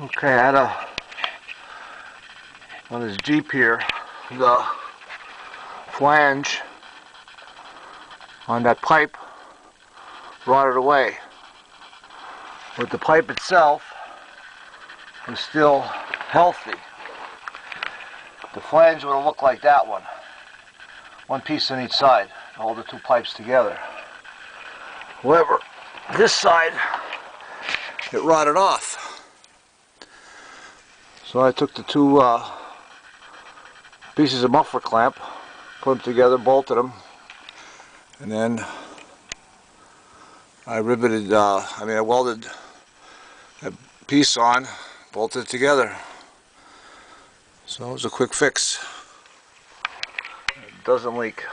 Okay, I had on this Jeep here, the flange on that pipe rotted away, but the pipe itself was still healthy. The flange would have looked like that one piece on each side to hold the two pipes together. However, this side, it rotted off. So I took the two pieces of muffler clamp, put them together, bolted them, and then I welded a piece on, bolted it together. So it was a quick fix. It doesn't leak.